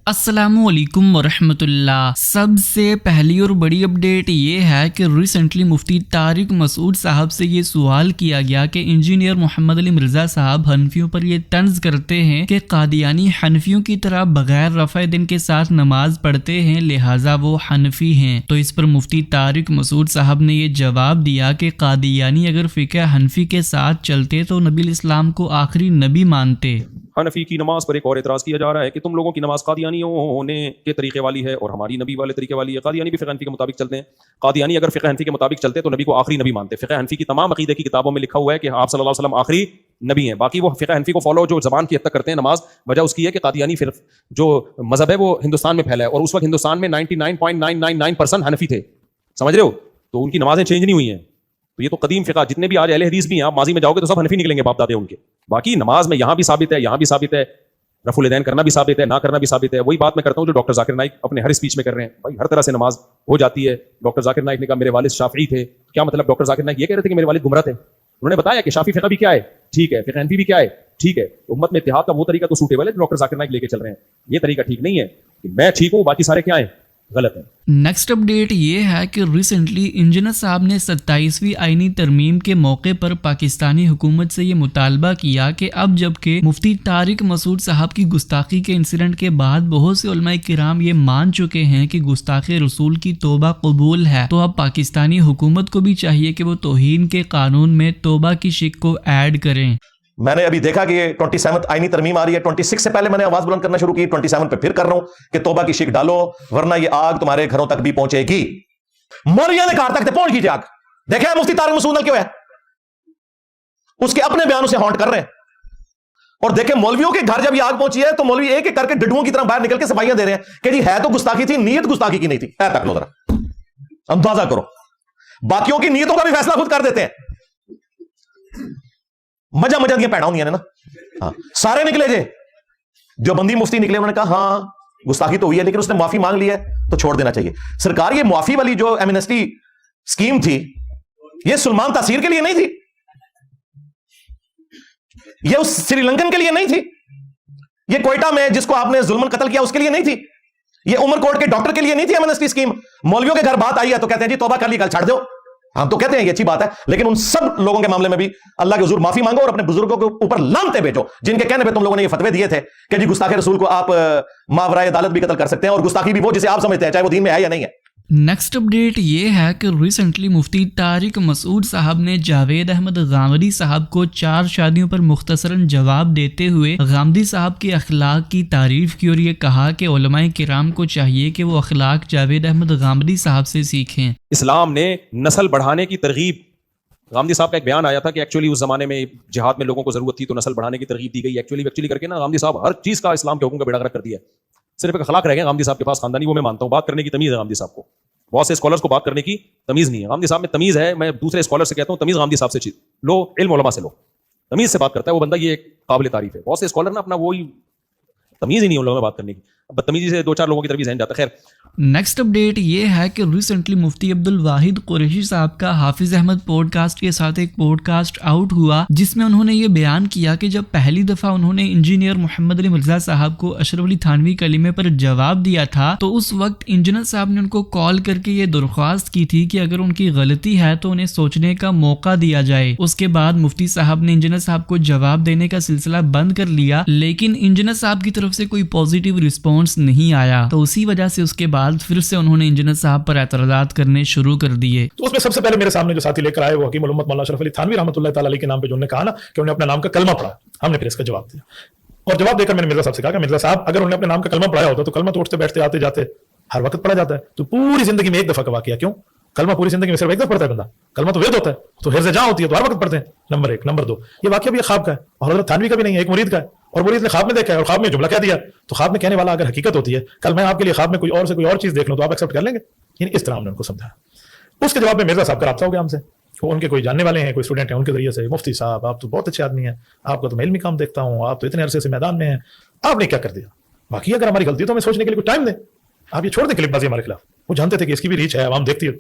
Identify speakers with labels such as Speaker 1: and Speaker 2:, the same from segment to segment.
Speaker 1: अस्सलामुअलैकुम वरहमतुल्लाह। सबसे पहली और बड़ी अपडेट ये है कि रिसेंटली मुफ्ती तारिक मसूद साहब से ये सवाल किया गया कि इंजीनियर मोहम्मद अली मिर्ज़ा साहब हनफियों पर ये तंज करते हैं कि कादियानी हनफियों की तरह बगैर रफ़ा दिन के साथ नमाज पढ़ते हैं, लिहाजा वो हनफी हैं। तो इस पर मुफ्ती तारिक मसूद साहब ने ये जवाब दिया कि कादियानी अगर फ़िक़्ह हनफी के साथ चलते तो नबी इस्लाम को आखिरी नबी मानते।
Speaker 2: हनफी की नमाज पर एक और एतराज़ किया जा रहा है कि तुम लोगों की नमाज कादियानियों होने के तरीके वाली है और हमारी नबी वाले तरीके वाली है। कादियानी भी फ़िक़्ह हनफी के मुताबिक चलते हैं। कादियानी अगर फ़िक़्ह हनफी के मुताबिक चलते तो नबी को आखिरी नबी मानते। फ़िक़्ह हनफी की तमाम अक़ीदे की किताबों में लिखा हुआ है कि आप सल्लल्लाहु अलैहि वसल्लम आखिरी नबी हैं। बाकी वो फ़िक़्ह हनफी को फॉलो जो ज़बान की हद तक करते हैं नमाज, वजह उसकी है कि कादियानी फिर जो मज़हब है वो हिंदुस्तान में फैला है और उस वक्त हिंदुस्तान में 99.999% हनफी थे, समझ रहे हो? तो उनकी नमाजें चेंज नहीं हुई हैं। तो ये तो कदीम फ़िक़्ह, जितने भी आज अहले हदीस भी हैं, आप माजी में जाओगे तो सब हनफी निकलेंगे, बाप दादे उनके। बाकी नमाज में यहाँ भी साबित है, यहाँ भी साबित है, रफुल यदैन करना भी साबित है, ना करना भी साबित है। वही बात मैं करता हूँ जो डॉक्टर जाकिर नाइक अपने हर स्पीच में कर रहे हैं। भाई हर तरह से नमाज हो जाती है। डॉक्टर जाकिर नाइक ने कहा मेरे वालिद शाफी थे, क्या मतलब? डॉक्टर जाकिर नाइक ये कह रहे थे कि मेरे वालिद गुमराह थे? उन्होंने बताया कि शाफी फ़िक़्ह भी क्या है, ठीक है, फ़िक़्ह हनफी भी क्या है, ठीक है। तो उम्मत में इत्तेहाद का वो तरीका तो सूटेबल है जो डॉक्टर जाकिर नाइक लेके चल रहे हैं। ये तरीका ठीक नहीं है कि मैं ठीक हूँ बाकी सारे क्या है, गलत है।
Speaker 1: नेक्स्ट अपडेट ये है कि रिसेंटली इंजीनियर साहब ने 27वीं आईनी तरमीम के मौके पर पाकिस्तानी हुकूमत से ये मुतालबा किया कि अब जबकि मुफ्ती तारिक मसूद साहब की गुस्ताखी के इंसिडेंट के बाद बहुत से उलमाए किराम ये मान चुके हैं कि गुस्ताखी रसूल की तौबा कबूल है, तो अब पाकिस्तानी हुकूमत को भी चाहिए कि वो तौहीन के कानून में तौबा की शिक को ऐड करें।
Speaker 3: मैंने अभी देखा कि 27th आईनी तरमीम आ रही है। 26 से पहले मैंने आवाज बुलंद करना शुरू की, 27 पे फिर कर रहा हूं कि तौबा की शिक डालो वरना ये आग तुम्हारे घरों तक भी पहुंचेगी। मौलवियों ने कहा तक पहुंच कीजिए आग। देखा है मुफ्ती तारिक मसूद क्यों है, उसके अपने बयानों से हॉन्ट कर रहे हैं। और देखे मौलवियों के घर जब ये आग पहुंची है तो मौलवी एक एक करके डिडुओं की तरह बाहर निकल के सफाइयां दे रहे हैं कि जी है तो गुस्ताखी थी, नीयत गुस्ताखी की नहीं थी। ऐ तक लो जरा, अंदाजा करो। बाकियों की नीयतों का भी फैसला खुद कर देते हैं। मजा मजा दिया पैड़ा होंगी ना। हाँ, सारे निकले जे जो बंदी मुफ्ती निकले, उन्होंने कहा हाँ गुस्ताखी तो हुई है लेकिन उसने माफी मांग ली है तो छोड़ देना चाहिए। सरकार ये माफी वाली जो एमनेस्टी स्कीम थी ये सुलेमान तासीर के लिए नहीं थी, ये उस श्रीलंकन के लिए नहीं थी, ये कोयटा में जिसको आपने जुल्मन कत्ल किया उसके लिए नहीं थी, ये उमरकोट के डॉक्टर के लिए नहीं थी एमनेस्टी स्कीम। मौलवियों के घर बात आई है तो कहते हैं जी तौबा कर ली कल छाड़ दो। हम तो कहते हैं ये अच्छी बात है, लेकिन उन सब लोगों के मामले में भी अल्लाह के हुजूर माफी मांगो और अपने बुजुर्गों के ऊपर लानते भेजो जिनके कहने पे तुम लोगों ने ये फतवे दिए थे कि जी गुस्ताखे रसूल को आप मावराए अदालत भी कत्ल कर सकते हैं और गुस्ताखी भी वो जिसे आप समझते हैं चाहे वो दीन में है या नहीं है।
Speaker 1: नेक्स्ट अपडेट ये है कि रिसेंटली मुफ्ती तारिक मसूद साहब ने जावेद अहमद गामदी साहब को 4 शादियों पर मुख्तसरन जवाब देते हुए गामदी साहब के अखलाक की तारीफ की और ये कहा कि उलमाए किराम को चाहिए कि वो अखलाक जावेद अहमद गामदी साहब से सीखें।
Speaker 2: इस्लाम ने नस्ल बढ़ाने की तरगीब, गामदी साहब का एक बयान आया था कि एक्चुअली उस जमाने में जिहाद में लोगों को जरूरत थी तो नस्ल बढ़ाने की तरगीब दी गई। एक्चुअली करके ना गामदी साहब हर चीज का इस्लाम के हुक्म का बेड़ा गर्क कर दिया। सिर्फ एक अखलाक रह गए गामदी साहब के पास, खानदानी, वो मैं मानता हूँ। बात करने की तमीज है गामदी साहब को, बहुत से स्कॉलर्स को बात करने की तमीज नहीं है। गामदी साहब में तमीज है। मैं दूसरे स्कॉलर से कहता हूँ तमीज गामदी साहब से लो, इल्म उलमा से लो, तमीज से बात करता है वो बंदा, ये काबिल तारीफ है। बहुत से स्कॉलर ना अपना वही तमीज ही नहीं उन लोगों में बात करने की, बदतमीजी से 2-4 लोगों की तरफ जहन जाता है। खैर
Speaker 1: नेक्स्ट अपडेट ये है कि रिसेंटली मुफ्ती अब्दुल वाहिद कुरैशी साहब का हाफिज अहमद पॉडकास्ट के साथ एक पॉडकास्ट आउट हुआ जिसमें उन्होंने ये बयान किया कि जब पहली दफा उन्होंने इंजीनियर मोहम्मद अली मिर्ज़ा साहब को अशरफ अली थानवी कलीमे पर जवाब दिया था तो उस वक्त इंजीनियर साहब ने उनको कॉल करके ये दरख्वास्त की थी कि अगर उनकी गलती है तो उन्हें सोचने का मौका दिया जाए। उसके बाद मुफ्ती साहब ने इंजीनियर साहब को जवाब देने का सिलसिला बंद कर लिया, लेकिन इंजीनियर साहब की तरफ से कोई पॉजिटिव रिस्पॉन्स नहीं आया। तो उसी वजह से उसके बाद फिर से उन्होंने इंजीनियर साहब पर एतराज़ात करने शुरू कर दिए।
Speaker 4: तो उसमें सबसे पहले मेरे सामने जो साथी लेकर आए वो हकीम उल उम्मत मौलाना अशरफ अली थानवी रहमतुल्लाह तआला अलैह के नाम पे जो उन्होंने कहा ना कि उन्होंने अपने नाम का कलमा पढ़ा। हमने फिर इसका जवाब दिया और जवाब देकर मैंने मिर्जा साहब से कहा कि मिर्जा साहब अगर उन्होंने अपने नाम का कलमा पढ़ाया होता तो कलमा तो उठते बैठते आते जाते हर वक्त पढ़ा जाता है, तो पूरी जिंदगी में एक दफा का वाकया क्यों? कलमा पूरी जिंदगी में सिर्फ एक दफा पढ़ता है बंदा, कलमा तो वेद होता है, तो हिर्ज़ जहाँ होती है तो हर वक्त पढ़ते हैं। नंबर 1। नंबर 2, ये वाकया भी ख्वाब का है और हज़रत थानवी का भी नहीं है, एक मुरीद का है और मुरीद ने ख्वाब में देखा है और ख्वाब में जुमला कह दिया। तो ख्वाब में कहने वाला अगर हकीकत होती है, कल मैं आपके लिए ख्वाब में कोई और से कोई और चीज देख लूं तो आप एक्सेप्ट कर लेंगे? यानी इस तरह हमने उनको समझाया। उसके जवाब में मिर्जा साहब का राब्ता हो गया हमसे, वो उनके कोई जानने वाले हैं, कोई स्टूडेंट हैं, उनके जरिए से मुफ्ती साहब आप तो बहुत अच्छे आदमी हैं, आपको तो मैं इल्मी काम देखता हूँ, आप तो इतने अरसे से मैदान में हैं, आपने क्या कर दिया? बाकी अगर हमारी गलती तो हमें सोचने के लिए कुछ टाइम दें, आप ये छोड़ दें क्लिकबाजी हमारे खिलाफ। वो जानते थे कि इसकी भी रीच है, आवाम देखती है।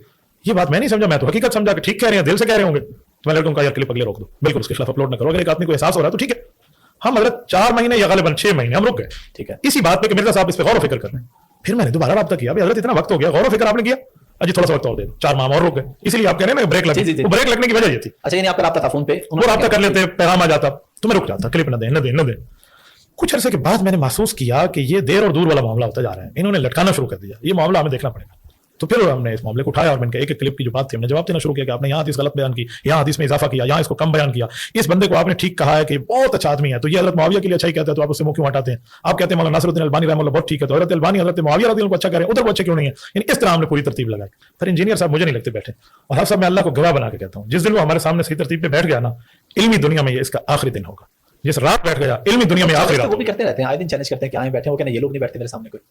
Speaker 4: ये बात मैं नहीं समझा, मैं तो हकीकत समझा कि ठीक कह रहे हैं, दिल से कह रहे होंगे। तो मैं लड़कों का यार क्लिप अगले रोक दो, बिल्कुल उसके खिलाफ अपलोड न करो। अगर एक आदमी को एहसास हो रहा है तो ठीक है, हम हजरत 4 महीने या गालिबन 6 महीने हम रुक गए,
Speaker 5: ठीक है,
Speaker 4: इसी बात पे कि मिर्जा साहब इस पे गौर व फिक्र कर रहे हैं। फिर मैंने दोबारा रब्ता किया, भाई हजरत इतना वक्त हो गया, गौर व फिक्र आपने किया, अजी थोड़ा सा वक्त और दे दो, 4 माह और रुक गए। इसलिए आप कह रहे हैं ना ब्रेक
Speaker 5: जी,
Speaker 4: लगी,
Speaker 5: जी।
Speaker 4: वो ब्रेक लगने की वजह ये थी।
Speaker 5: अच्छा यानी आपका राब्ता था फोन पे,
Speaker 4: वो रब्ता कर लेते, पैगाम आ जाता तो मैं रुक जाता, क्लिप न दे। कुछ अरसे के बाद मैंने महसूस किया कि ये देर और दूर वाला मामला होता जा रहा है, इन्होंने लटकाना शुरू कर दिया, ये मामला हमें देखना पड़ेगा। तो फिर हमने इस मामले को उठाया और मैंने एक क्लिप की जो बात थी हमने जवाब देना शुरू किया कि आपने यहाँ हदीस गलत बयान की, यहाँ हदीस में इजाफा किया, यहाँ इसको कम बयान किया, इस बंदे को आपने ठीक कहा है कि बहुत अच्छा आदमी है, तो ये हजरत मुआविया के लिए अच्छा ही कहता है, तो आप उससे मुंह क्यों हटाते हैं? आप कहते हैं मौलाना नसरुद्दीन अलबानी रहमतुल्लाह बहुत ठीक है, तो हजरत अलबानी हजरत मुआविया रज़ियल्लाहु को अच्छा करें, उधर को अच्छा क्यों नहीं है? यानी इस तरह हमने पूरी तरतीब लगाई। फिर इंजीनियर साहब मुझे नहीं लगते बैठे, और हर सब मैं अल्लाह को गवाह बना के कहता हूँ, जिस दिन वो हमारे सामने सही तरतीब पे बैठ गया ना, इल्मी दुनिया में ये इसका आखिरी दिन होगा। जिस रात बैठ गया इल्मी दुनिया में आखिरी रात।
Speaker 5: वो भी करते रहते हैं, आए दिन चैलेंज करते हैं कि आए बैठे हो, कहना ये लोग नहीं बैठते मेरे सामने कोई।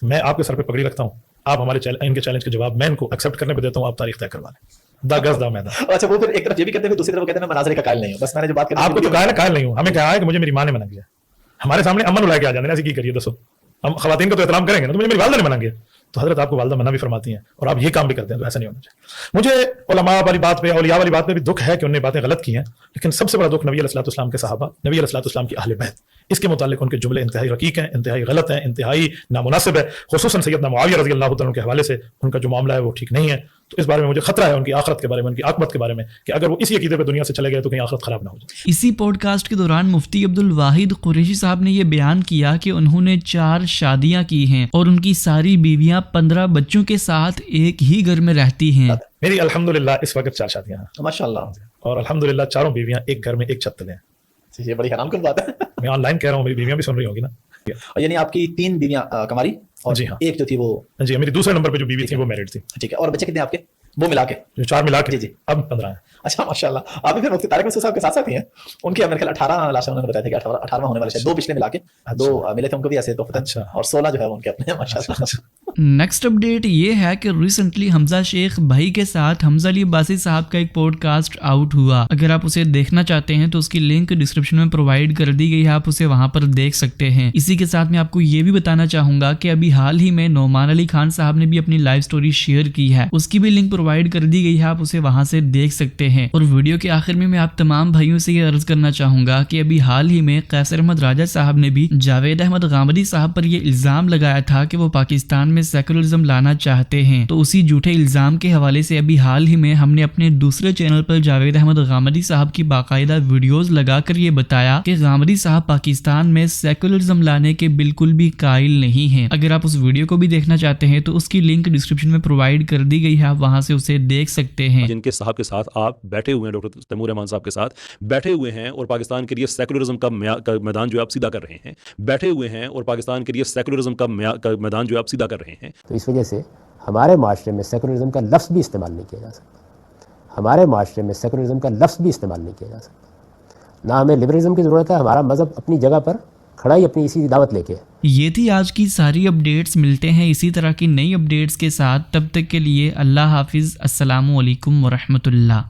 Speaker 4: मैं आपके सर पे पगड़ी रखता हूँ, आप हमारे इनके चैलेंज के जवाब मैं इनको एक्सेप्ट करने पे देता हूँ, आप तारीख तय करवा लें। दा गज दा मैदान।
Speaker 5: अच्छा वो फिर एक तरफ ये भी कहते हैं, दूसरी तरफ कहते हैं मैं मनाजरे का कायल नहीं हूँ, बस मैंने जो बात करी
Speaker 4: आपको तो कायल नहीं हूँ, हमें क्या है कि मुझे मेरी माँ ने मना किया, हमारे सामने अमन उला के आ जाते हैं, ऐसे की करिए दसो, हम खवातीन का तो एहतराम करेंगे ना, तो मुझे मेरी वालदा ने मना किया, तो हजरत आपको वालदा मना भी फरमाती हैं और आप ये काम भी करते हैं, तो ऐसा नहीं होना चाहिए। मुझे उलमा वाली बात पे, औलिया वाली बात पे भी दुख है कि उन्होंने बातें गलत की हैं, लेकिन सबसे बड़ा दुख नबी अलैहिस्सलाम के सहाबा, नबी अलैहिस्सलाम की अहले बैत, इसके मुतालिक उनके जुमले इंतहाई रकीक हैं, इंतहाई गलत हैं, इंतहाई नामुनासिब है, खुसूसन सैयदना मुआविया रज़ियल्लाहु तआला के हवाले से उनका जो मामला है वो ठीक नहीं है। तो इस बारे में मुझे खतरा है उनकी आखिरत के बारे में, उनकी आकबत के बारे में, कि अगर वो इसी अकीदे पे दुनिया से चले गए तो कहीं आखिरत खराब ना हो जाए।
Speaker 1: इसी पॉडकास्ट के दौरान मुफ्ती अब्दुल वाहिद कुरैशी साहब ने ये बयान किया कि उन्होंने 4 शादियां की हैं और उनकी सारी बीवियां 15 बच्चों के साथ एक ही घर में रहती हैं।
Speaker 4: मेरी अल्हम्दुलिल्लाह इस वक्त 4 शादियां हैं
Speaker 5: माशाल्लाह,
Speaker 4: और अल्हम्दुलिल्लाह चारों बीवियां एक घर में एक छत तले हैं।
Speaker 5: ये बड़ी हैरान कुन बात है।
Speaker 4: मैं ऑनलाइन कह रहा हूँ, मेरी बीवियां भी सुन रही होंगी ना।
Speaker 5: और यानी आपकी 3 बीवियां कमारी और
Speaker 4: जी हाँ।
Speaker 5: एक जो थी वो,
Speaker 4: जी मेरी दूसरे नंबर पे जो बीवी थी वो मैरिड थी।
Speaker 5: ठीक है, और बच्चे कितने आपके वो मिला के?
Speaker 4: जो 4 मिला के
Speaker 5: जी, जी।
Speaker 4: अब 15 हैं।
Speaker 5: अच्छा माशाल्लाह, आप भी फिर मुफ्ती तारिक मसूद साहब के साथ साथ ही हैं। उनके मेरे ख्याल 18 लास्ट उन्होंने बताया था कि 18वां होने वाला है, 2 पिछले मिला के 2 मिले थे उनको भी ऐसे, तो
Speaker 4: अच्छा।
Speaker 5: और 16 जो है वो उनके अपने माशाल्लाह।
Speaker 1: नेक्स्ट अपडेट ये है कि रिसेंटली हमजा शेख भाई के साथ हमजा अली अब्बासी साहब का एक पॉडकास्ट आउट हुआ। अगर आप उसे देखना चाहते हैं तो उसकी लिंक डिस्क्रिप्शन में प्रोवाइड कर दी गई है, आप उसे वहां पर देख सकते हैं। इसी के साथ मैं आपको ये भी बताना चाहूंगा कि अभी हाल ही में नोमान अली खान साहब ने भी अपनी लाइव स्टोरी शेयर की है, उसकी भी लिंक प्रोवाइड कर दी गई है, आप उसे वहां से देख सकते हैं। और वीडियो के आखिर में मैं आप तमाम भाइयों से ये अर्ज करना चाहूंगा कि अभी हाल ही में कैसर अहमद राजा साहब ने भी जावेद अहमद गामदी साहब पर यह इल्जाम लगाया था कि वो पाकिस्तान में सेकुलरिज्म लाना चाहते हैं। तो उसी झूठे इल्जाम के हवाले से अभी हाल ही में हमने अपने दूसरे चैनल पर जावेद अहमद गामदी साहब की बाकायदा वीडियोस लगाकर ये बताया कि गामदी साहब पाकिस्तान में सेकुलरिज्म लाने के बिल्कुल भी कायल नहीं हैं। अगर आप उस वीडियो को भी देखना चाहते हैं तो उसकी लिंक डिस्क्रिप्शन में प्रोवाइड कर दी गई है, आप वहां से उसे देख सकते हैं।
Speaker 6: जिनके साहब के साथ आप बैठे हुए हैं, डॉक्टर तैमूर रहमान साहब के साथ बैठे हुए हैं और पाकिस्तान के लिए सेकुलरिज्म का मैदान जो है आप सीधा कर रहे हैं, बैठे हुए हैं और पाकिस्तान के लिए सेकुलरिज्म का मैदान जो है आप सीधा कर रहे हैं।
Speaker 7: तो इस वजह से हमारे माशरे में सेकुलरिज्म का लफ्ज़ भी इस्तेमाल नहीं किया जा सकता, हमारे माशरे में सेकुलरिज्म का लफ्ज़ भी इस्तेमाल नहीं किया जा सकता। ना हमें लिबरलिज्म की ज़रूरत है, हमारा मज़हब अपनी जगह पर खड़ा ही अपनी इसी दावत लेके है।
Speaker 1: ये थी आज की सारी अपडेट्स। मिलते हैं इसी तरह की नई अपडेट्स के साथ, तब तक के लिए अल्लाह हाफिज़, अस्सलामु अलैकुम वरहमतुल्लाह।